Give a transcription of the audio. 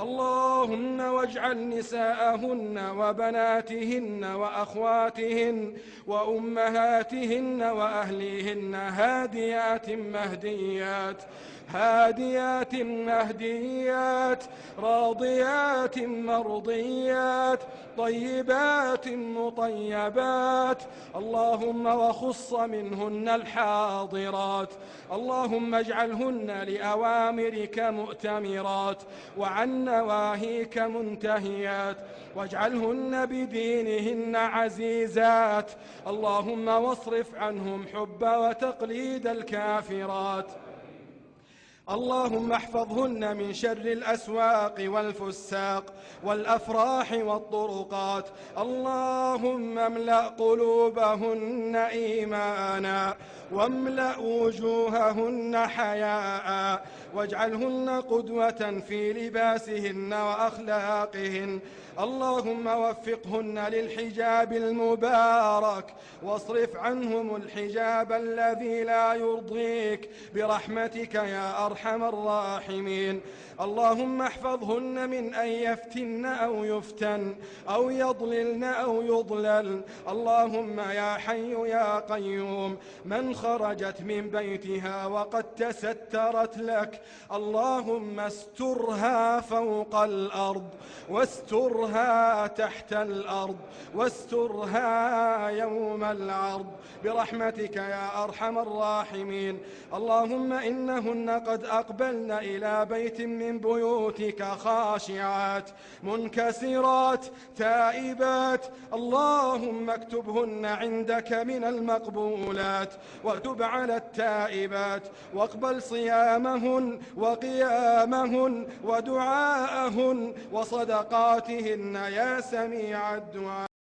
اللهم واجعل نساءهن وبناتهن وأخواتهن وأمهاتهن وأهليهن هاديات مهديات راضيات مرضيات طيبات مطيبات. اللهم وخص منهن الحاضرات. اللهم اجعلهن لأوامرك مؤتمرات وعن نواهيك منتهيات، واجعلهن بدينهن عزيزات. اللهم واصرف عنهم حب وتقليد الكافرات. اللهم احفظهن من شر الأسواق والفساق والأفراح والطرقات. اللهم املأ قلوبهن إيمانا واملأ وجوههن حياء، واجعلهن قدوة في لباسهن وأخلاقهن. اللهم وفقهن للحجاب المبارك، واصرف عنهم الحجاب الذي لا يرضيك برحمتك يا أرحم الراحمين. اللهم احفظهن من أن يفتن أو يفتن أو يضللن أو يضلل. اللهم يا حي يا قيوم، من خرجت من بيتها وقد تسترت لك، اللهم استرها فوق الأرض، واسترها تحت الأرض، واسترها يوم العرض برحمتك يا أرحم الراحمين. اللهم إنهن قد أقبلن إلى بيت من بيوتك خاشعات منكسرات تائبات. اللهم اكتبهن عندك من المقبولات، وتب على التائبات، واقبل صيامهن وقيامهن ودعاءهن وصدقاتهن يا سميع الدعاء.